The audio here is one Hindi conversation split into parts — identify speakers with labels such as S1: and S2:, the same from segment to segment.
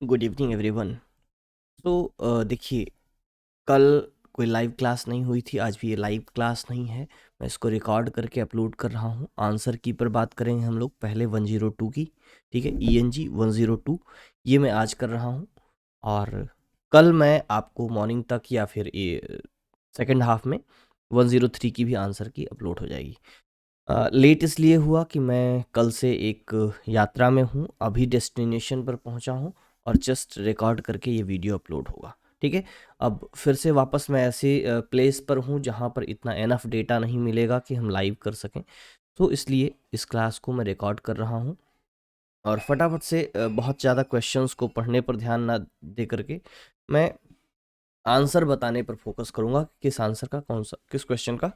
S1: Good evening everyone. तो देखिए, कल कोई लाइव क्लास नहीं हुई थी, आज भी ये लाइव क्लास नहीं है। मैं इसको रिकॉर्ड करके अपलोड कर रहा हूँ। आंसर की पर बात करेंगे हम लोग पहले 102 की। ठीक है, ENG 102 ये मैं आज कर रहा हूँ। और कल मैं आपको मॉर्निंग तक या फिर ये सेकेंड हाफ में 103 की भी आंसर की अपलोड हो जाएगी। लेट इसलिए हुआ कि मैं कल से एक यात्रा में हूँ, अभी डेस्टिनेशन पर पहुँचा हूँ और जस्ट रिकॉर्ड करके ये वीडियो अपलोड होगा। ठीक है, अब फिर से वापस मैं ऐसे प्लेस पर हूँ जहाँ पर इतना एनफ डेटा नहीं मिलेगा कि हम लाइव कर सकें, तो इसलिए इस क्लास को मैं रिकॉर्ड कर रहा हूँ। और फटाफट से बहुत ज़्यादा क्वेश्चंस को पढ़ने पर ध्यान ना दे करके मैं आंसर बताने पर फोकस करूँगा, किस आंसर का कौन सा, किस क्वेश्चन का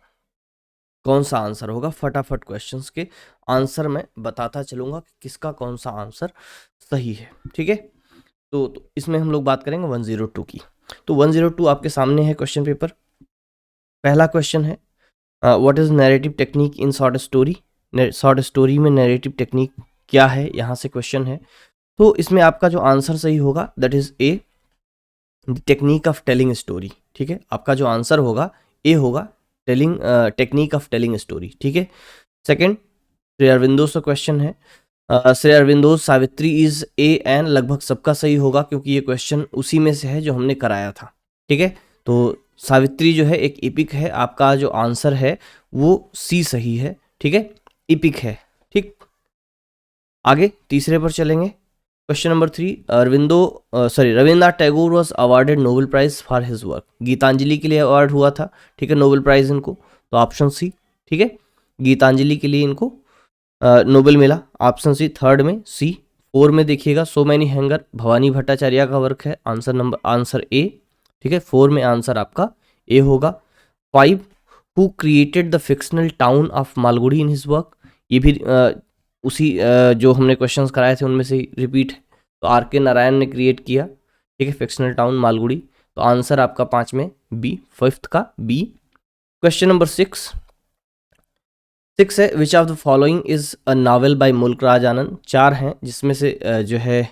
S1: कौन सा आंसर होगा। फटाफट क्वेश्चंस के आंसर मैं बताता चलूँगा कि किसका कौन सा आंसर सही है। ठीक है, तो इसमें हम लोग बात करेंगे 102 की। तो 102 आपके सामने है क्वेश्चन पेपर। पहला क्वेश्चन है, what is narrative technique in short story. Short story में नैरेटिव टेक्निक क्या है, यहाँ से क्वेश्चन है। तो इसमें आपका जो आंसर सही होगा that is A, technique of telling story. ठीक है, आपका जो आंसर होगा ए होगा, telling technique of telling story. ठीक है, सेकंड श्री अरविंदो से क्वेश्चन है, Shri Aurobindo Savitri is a an. लगभग सबका सही होगा क्योंकि ये क्वेश्चन उसी में से है जो हमने कराया था। ठीक है, तो सावित्री जो है एक इपिक है, आपका जो आंसर है वो सी सही है। ठीक है, इपिक है। ठीक, आगे तीसरे पर चलेंगे। Question number 3, Rabindranath Tagore was awarded Nobel prize for his work. Gitanjali के लिए अवार्ड हुआ था। ठीक है, नोबेल प्राइज इनको, तो ऑप्शन सी। ठीक है, गीतांजलि के लिए इनको नोबेल मिला, ऑप्शन सी। थर्ड में सी। 4 में देखिएगा, so many hanger Bhavani Bhattacharya का वर्क है, आंसर ए। ठीक है, 4 में आंसर आपका ए होगा। 5, who created the fictional town of Malgudi in his work. ये भी उसी जो हमने क्वेश्चंस कराए थे उनमें से रिपीट है। तो RK नारायण ने क्रिएट किया। ठीक है, फिक्शनल टाउन मालगुडी। तो आंसर आपका 5 में बी, फिफ्थ का बी। क्वेश्चन नंबर 6 है, which of the following is a novel by Mulk Raj आनंद। 4 हैं जिसमें से जो है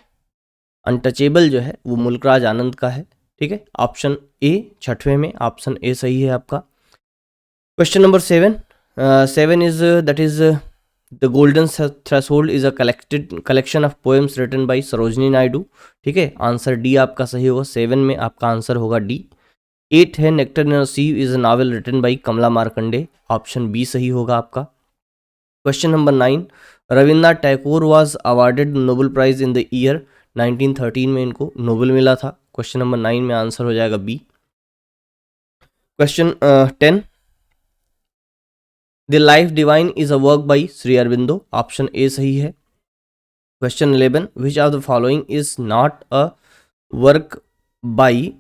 S1: अनटचेबल जो है वो मुल्क राज आनंद का है। ठीक है, ऑप्शन ए, छठवें में ऑप्शन ए सही है आपका। Question number 7 is that is the golden threshold is a collection of poems written by Sarojini Naidu. ठीक है, आंसर डी आपका सही होगा। 7 में आपका आंसर होगा डी। 8 है, nectar in a sea is a novel written by Kamala Markandaya. Option B सही होगा आपका। Question number 9, Rabindranath Tagore was awarded Nobel prize in the year 1913 में इनको नोबेल मिला था। क्वेश्चन नंबर 9 में आंसर हो जाएगा B. Question 10, the life divine is a work by Shri Aurobindo. Option A सही है। Question 11, which of the following is not a work by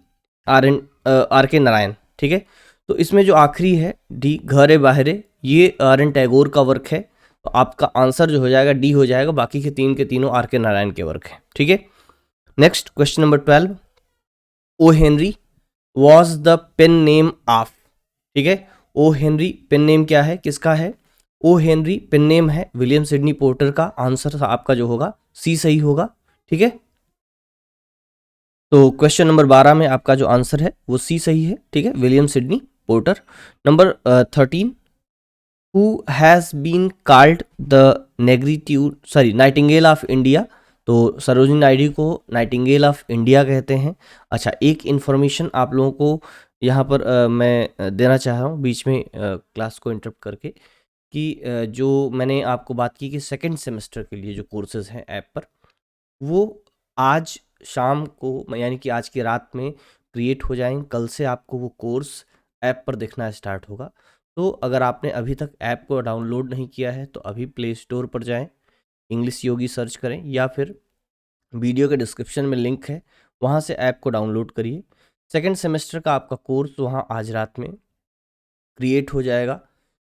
S1: R K Narayan. ठीक है, तो इसमें जो आखिरी है डी, घरे बाहरे, ये RN टैगोर का वर्क है। तो आपका आंसर जो हो जाएगा डी हो जाएगा, बाकी के तीनों RK नारायण के वर्क हैं। ठीक है, next question number 12, O Henry was the pen name of. ठीक है, ओ हेनरी पेन नेम क्या है, किसका है। ओ हेनरी पेन नेम है विलियम सिडनी पोर्टर का। आंसर आपका जो होगा सी सही होगा। ठीक है, तो क्वेश्चन नंबर 12 में आपका जो आंसर है वो सी सही है। ठीक है, William Sidney Porter. Number 13, who has been called the nightingale of India. तो सरोजिनी नायडू को नाइटिंगेल ऑफ इंडिया कहते हैं। अच्छा, एक इन्फॉर्मेशन आप लोगों को यहाँ पर मैं देना चाह रहा हूँ बीच में क्लास को इंटरप्ट करके, कि जो मैंने आपको बात की कि सेकेंड सेमेस्टर के लिए जो कोर्सेज हैं ऐप पर, वो आज शाम को यानी कि आज की रात में क्रिएट हो जाएंगे। कल से आपको वो कोर्स ऐप पर दिखना स्टार्ट होगा। तो अगर आपने अभी तक ऐप को डाउनलोड नहीं किया है तो अभी प्ले स्टोर पर जाएं, इंग्लिश योगी सर्च करें, या फिर वीडियो के डिस्क्रिप्शन में लिंक है, वहाँ से ऐप को डाउनलोड करिए। सेकेंड सेमेस्टर का आपका कोर्स वहाँ आज रात में क्रिएट हो जाएगा,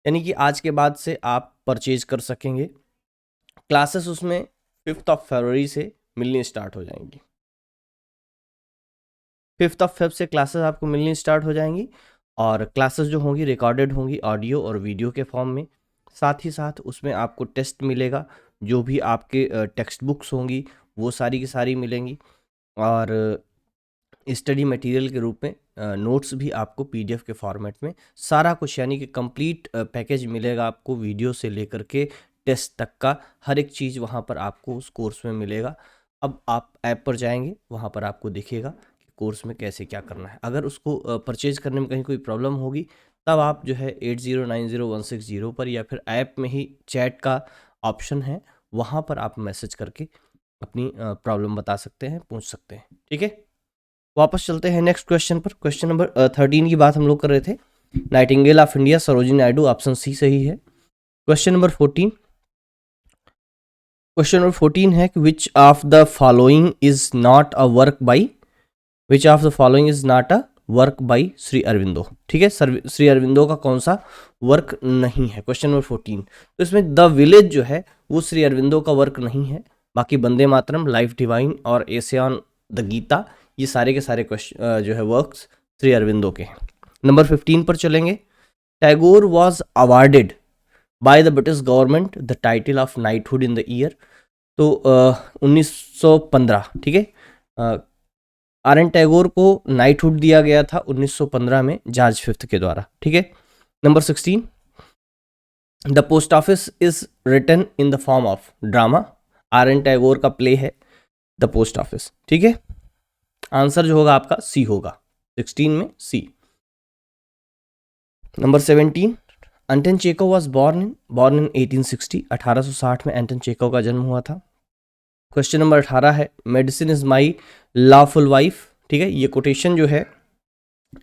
S1: यानी कि आज के बाद से आप परचेज कर सकेंगे। क्लासेस उसमें 5 फरवरी से मिलनी स्टार्ट हो जाएंगी। 5 फेब से क्लासेस आपको मिलनी स्टार्ट हो जाएंगी, और क्लासेस जो होंगी रिकॉर्डेड होंगी ऑडियो और वीडियो के फॉर्म में। साथ ही साथ उसमें आपको टेस्ट मिलेगा, जो भी आपके टेक्स्ट बुक्स होंगी वो सारी की सारी मिलेंगी। और स्टडी मटेरियल के रूप में नोट्स भी आपको पीडीएफ के फॉर्मेट में सारा कुछ, यानी कि कंप्लीट पैकेज मिलेगा आपको, वीडियो से लेकर के टेस्ट तक का हर एक चीज़ वहाँ पर आपको उस कोर्स में मिलेगा। अब आप ऐप पर जाएंगे, वहाँ पर आपको दिखेगा कि कोर्स में कैसे क्या करना है। अगर उसको परचेज करने में कहीं कोई प्रॉब्लम होगी तब आप जो है 809016 पर या फिर ऐप में ही चैट का ऑप्शन है, वहाँ पर आप मैसेज करके अपनी प्रॉब्लम बता सकते हैं, पूछ सकते हैं। ठीक है, वापस चलते हैं नेक्स्ट क्वेश्चन पर। क्वेश्चन नंबर 13 की बात हम लोग कर रहे थे। Nightingale of India Sarojini Naidu, option C सही है। क्वेश्चन नंबर 14, क्वेश्चन नंबर 14 है कि विच of the following is not a work by, which of the following is not a work by Shri Aurobindo. ठीक है, श्री अरविंदो का कौन सा वर्क नहीं है, क्वेश्चन नंबर 14। तो इसमें द विलेज जो है वो श्री अरविंदो का वर्क नहीं है, बाकी वंदे मातरम, लाइफ डिवाइन और एसे ऑन द गीता, ये सारे के सारे क्वेश्चन जो है वर्क्स श्री अरविंदो के हैं। नंबर 15 पर चलेंगे। Tagore was awarded by the British government the title of knighthood in the year, तो 1915। ठीक है, आर एन टैगोर को नाइटहुड दिया गया था 1915 में जॉर्ज फिफ्थ के द्वारा। ठीक है, number 16, the post office is written in the form of drama, R N Tagore का प्ले है द पोस्ट ऑफिस। ठीक है, आंसर जो होगा आपका सी होगा, 16 में C. Number 17, Anton Chekhov was born in 1860, 1860 में एंटन चेकोव का जन्म हुआ था। क्वेश्चन नंबर 18 है medicine is my lawful wife. ठीक है, ये कोटेशन जो है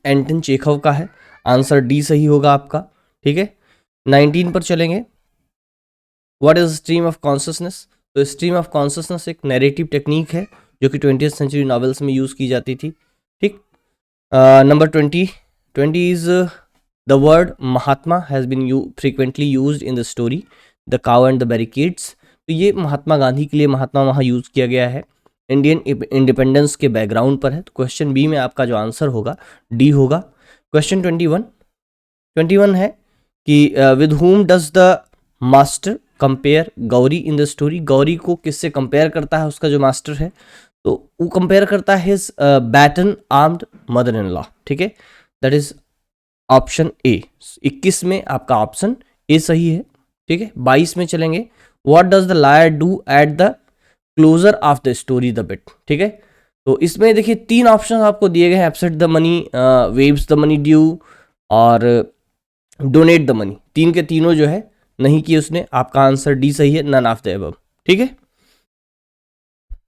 S1: एंटन चेकोव का है, आंसर डी सही होगा आपका। ठीक है, 19 पर चलेंगे। What is stream of consciousness, तो स्ट्रीम ऑफ कॉन्शियसनेस एक नैरेटिव टेक्निक है जो कि 20th सेंचुरी नॉवेल्स में यूज़ की जाती थी। ठीक, number 20 is the word mahatma has been frequently used in the story the cow and the barricades, तो ये महात्मा गांधी के लिए महात्मा वहाँ यूज़ किया गया है, इंडियन इंडिपेंडेंस के बैकग्राउंड पर है। तो क्वेश्चन बी में आपका जो आंसर होगा डी होगा। क्वेश्चन 21 है कि with whom does the master compare Gauri in the story, Gauri को किससे कंपेयर करता है उसका जो मास्टर है, तो वो कंपेयर करता है his baton armed mother in law. ठीक है, दैट इज ऑप्शन ए। 21 में आपका ऑप्शन ए सही है। ठीक है, 22 में चलेंगे। What does the lawyer do at the closure of the story the bet. ठीक है, तो इसमें देखिए 3 ऑप्शन आपको दिए गए हैं, absent the money, waves the money due और डोनेट द मनी। 3 के तीनों जो है नहीं किए उसने, आपका आंसर डी सही है, नन ऑफ द अबव। ठीक है,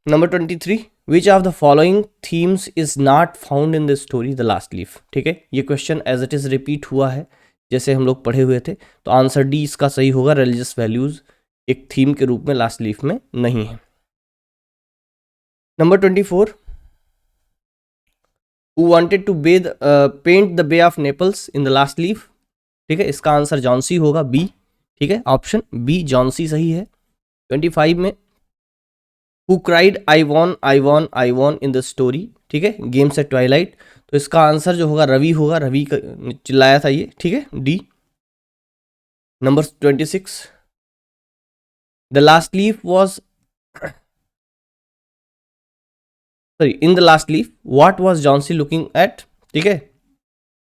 S1: number 23, which of the following themes is not found in the story the last leaf. ठीक है, ये question as it is repeat हुआ है जैसे हम लोग पढ़े हुए थे, तो आंसर डी इसका सही होगा, रिलीजियस वैल्यूज एक थीम के रूप में लास्ट लीफ में नहीं है। Number 24, who wanted to paint the bay of Naples in the last leaf. ठीक है, इसका आंसर जॉन्सी होगा, बी। ठीक है, ऑप्शन बी जॉन्सी सही है। 25 में who cried I von in the story. ठीक है, गेम्स एट ट्वाइलाइट, तो इसका आंसर जो होगा रवि होगा, रवि का चिल्लाया था ये। ठीक है, D. Number 26, the last leaf was in the last leaf what was Johnsy looking at. ठीक है,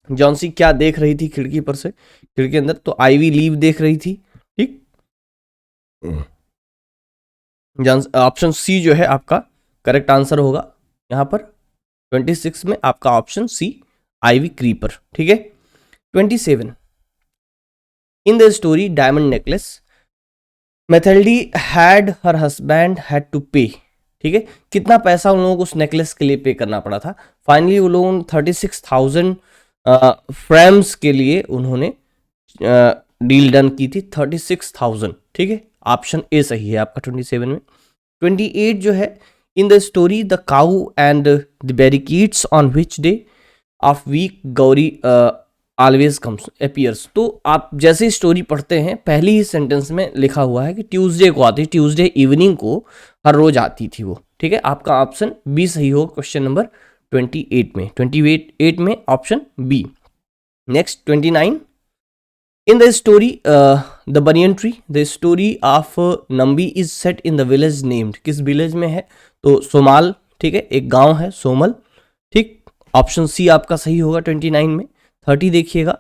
S1: जॉन्सी क्या देख रही थी खिड़की पर से, खिड़की अंदर, तो आईवी लीव देख रही थी। ठीक, ऑप्शन सी जो है आपका करेक्ट आंसर होगा यहाँ पर 26 में आपका ऑप्शन सी आईवी क्रीपर। ठीक है, 27, in the story diamond necklace Mathilde had her husband had to pay. ठीक है, कितना पैसा उन लोगों को उस नेकलेस के लिए पे करना पड़ा था। फाइनली वो लोगों ने 36,000 फ्रेम्स के लिए उन्होंने डील डन की थी, 36,000। ठीक है, ऑप्शन ए सही है आपका 27 में। 28 जो है, in the story the cow and the barricades on which day of week Gauri always comes appears, तो आप जैसे स्टोरी पढ़ते हैं पहली ही सेंटेंस में लिखा हुआ है कि ट्यूसडे को आती, ट्यूसडे इवनिंग को हर रोज आती थी वो। ठीक है, आपका ऑप्शन बी सही होगा क्वेश्चन नंबर 28 में, 28 में option B. Next 29, in the story the banyan tree the story of Nambi is set in the village named, किस विलेज में है, तो सोमाल। ठीक है, एक गांव है सोमल, ठीक। ऑप्शन सी आपका सही होगा 29 में। 30 देखिएगा,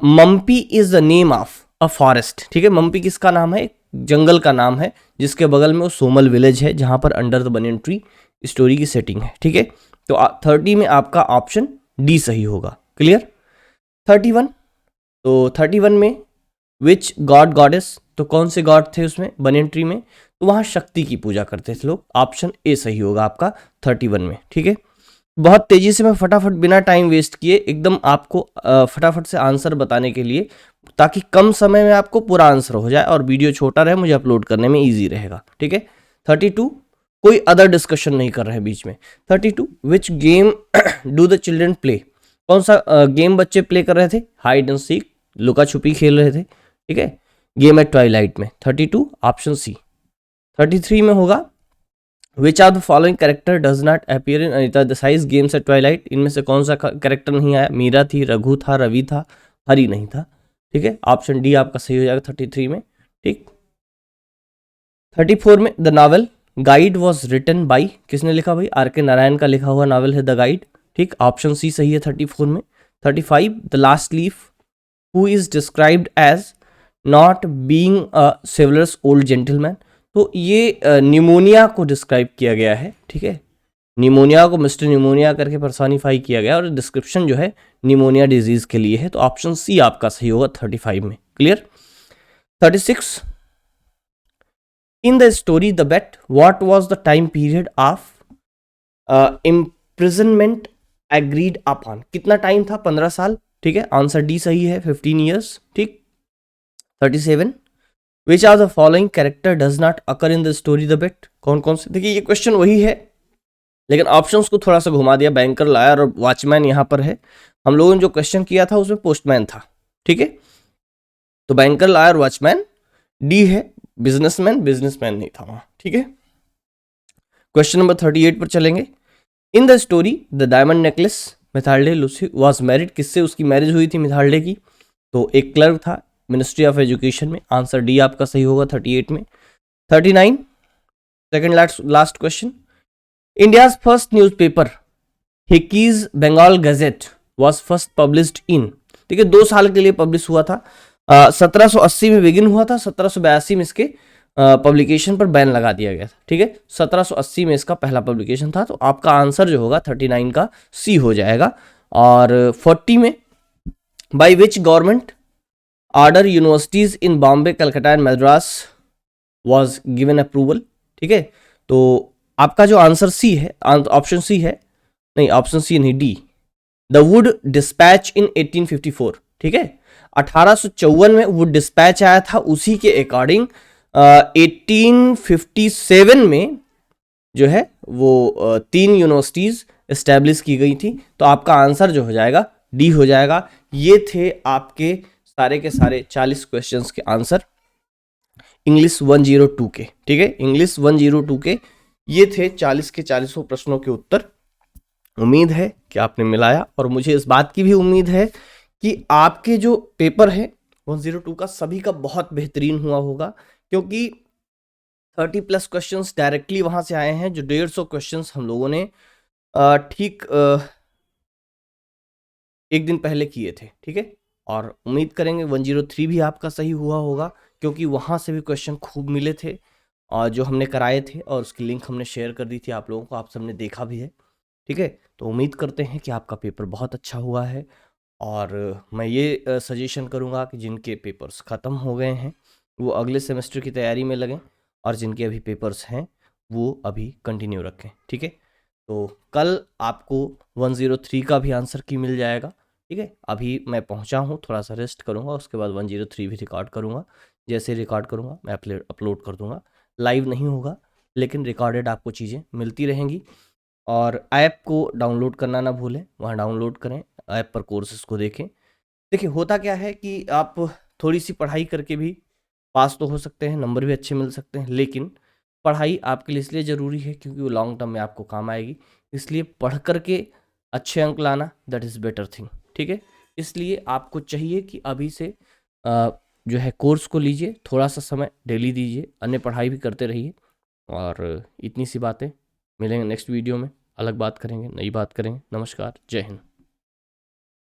S1: Mumpy is the name of a forest, ठीक है। मम्पी किसका नाम है? एक जंगल का नाम है जिसके बगल में वो सोमल विलेज है जहां पर under the banyan tree story की सेटिंग है, ठीक है। तो 30 में आपका ऑप्शन डी सही होगा। क्लियर? 31, तो 31 में विच गॉड गॉडेस, तो कौन से गॉड थे उसमें बनियन ट्री में? तो वहां शक्ति की पूजा करते थे लोग। ऑप्शन ए सही होगा आपका 31 में, ठीक है। बहुत तेजी से मैं फटाफट बिना टाइम वेस्ट किए एकदम आपको फटाफट से आंसर बताने के लिए, ताकि कम समय में आपको पूरा आंसर हो जाए और वीडियो छोटा रहे, मुझे अपलोड करने में इजी रहेगा, ठीक है। 32, कोई अदर डिस्कशन नहीं कर रहे हैं बीच में। 32, which game do the children play, कौन सा गेम बच्चे प्ले कर रहे थे? हाइड एंड सीक, लुका छुपी खेल रहे थे, ठीक है। गेम एट ट्वाइलाइट में। 32 ऑप्शन सी। 33 में होगा which are the following character does not appear in Anita Desai's games at twilight, इनमें से कौन सा कैरेक्टर नहीं आया? मीरा थी, रघु था, रवि था, हरी नहीं था, ठीक है। ऑप्शन डी आपका सही हो जाएगा 33 में, ठीक। 34 में the novel guide was written by, किसने लिखा भाई? आर के नारायण का लिखा हुआ नॉवेल है द गाइड, ठीक। ऑप्शन सी सही है 34 में। 35 the last leaf who is described as not being a civilised old gentleman, तो ये निमोनिया को डिस्क्राइब किया गया है, ठीक है। निमोनिया को मिस्टर निमोनिया करके पर्सोनिफाई किया गया और डिस्क्रिप्शन जो है निमोनिया डिजीज के लिए है, तो ऑप्शन सी आपका सही होगा 35 में। Clear? 36 in the story the bet what was the time period of imprisonment agreed upon, कितना टाइम था? 15 साल, ठीक है। आंसर डी सही है 15 ईयर्स, ठीक। 37 which are the following character does not occur in the story the bet, कौन कौन से? देखिए ये क्वेश्चन वही है लेकिन ऑप्शंस को थोड़ा सा घुमा दिया। बैंकर, लायर और वॉचमैन यहाँ पर है। हम लोगों ने जो क्वेश्चन किया था उसमें पोस्टमैन था, ठीक है। तो बैंकर, लायर, वॉचमैन, डी है बिजनेसमैन, बिजनेसमैन नहीं था वहां, ठीक है। क्वेश्चन नंबर 38 पर चलेंगे। In the story the diamond necklace Mathilde Loisel was married, किससे उसकी मैरिज हुई थी मिथाल्डे की? तो एक क्लर्क था मिनिस्ट्री ऑफ एजुकेशन में। आंसर डी आपका सही होगा 38 में। 39 second last question, India's first newspaper Hicky's Bengal Gazette was first published in, ठीक है। 2 साल के लिए पब्लिश हुआ था। 1780 में बिगिन हुआ था, 1782 में इसके पब्लिकेशन पर बैन लगा दिया गया था, ठीक है। 1780 में इसका पहला पब्लिकेशन था, तो आपका आंसर जो होगा 39 का सी हो जाएगा। और 40 में by which government order universities in Bombay, Calcutta and Madras was given approval, ठीक है। तो आपका जो आंसर सी है, ऑप्शन सी है, नहीं ऑप्शन सी नहीं, डी, द वुड डिस्पैच इन 1854, ठीक है। 1854 में वुड डिस्पैच आया था, उसी के अकॉर्डिंग 1857 में जो है वो 3 यूनिवर्सिटीज एस्टेब्लिश की गई थी। तो आपका आंसर जो हो जाएगा डी हो जाएगा। ये थे आपके सारे के सारे 40 क्वेश्चंस के आंसर इंग्लिश 102 के, ठीक है। इंग्लिश 102 के ये थे 40 के 40 प्रश्नों के उत्तर। उम्मीद है कि आपने मिलाया और मुझे इस बात की भी उम्मीद है कि आपके जो पेपर है 102 का सभी का बहुत बेहतरीन हुआ होगा, क्योंकि 30+ क्वेश्चंस डायरेक्टली वहां से आए हैं, जो 150 क्वेश्चंस हम लोगों ने ठीक एक दिन पहले किए थे, ठीक है। और उम्मीद करेंगे 103 भी आपका सही हुआ होगा, क्योंकि वहाँ से भी क्वेश्चन खूब मिले थे और जो हमने कराए थे, और उसकी लिंक हमने शेयर कर दी थी आप लोगों को, आप सबने देखा भी है, ठीक है। तो उम्मीद करते हैं कि आपका पेपर बहुत अच्छा हुआ है। और मैं ये सजेशन करूँगा कि जिनके पेपर्स ख़त्म हो गए हैं वो अगले सेमेस्टर की तैयारी में लगें, और जिनके अभी पेपर्स हैं वो अभी कंटिन्यू रखें, ठीक है। तो कल आपको 103 का भी आंसर की मिल जाएगा, ठीक है। अभी मैं पहुंचा हूं, थोड़ा सा रेस्ट करूंगा, उसके बाद 103 भी रिकॉर्ड करूंगा। जैसे रिकॉर्ड करूंगा मैं अपलोड कर दूंगा। लाइव नहीं होगा लेकिन रिकॉर्डेड आपको चीज़ें मिलती रहेंगी। और ऐप को डाउनलोड करना ना भूलें, वहाँ डाउनलोड करें, ऐप पर कोर्सेज को देखें। देखिए होता क्या है कि आप थोड़ी सी पढ़ाई करके भी पास तो हो सकते हैं, नंबर भी अच्छे मिल सकते हैं, लेकिन पढ़ाई आपके लिए इसलिए ज़रूरी है क्योंकि वो लॉन्ग टर्म में आपको काम आएगी। इसलिए पढ़ करके अच्छे अंक लाना दैट इज़ बेटर थिंग, ठीक है। इसलिए आपको चाहिए कि अभी से जो है कोर्स को लीजिए, थोड़ा सा समय डेली दीजिए, अन्य पढ़ाई भी करते रहिए। और इतनी सी बातें, मिलेंगे नेक्स्ट वीडियो में, अलग बात करेंगे, नई बात करेंगे। नमस्कार, जय हिंद।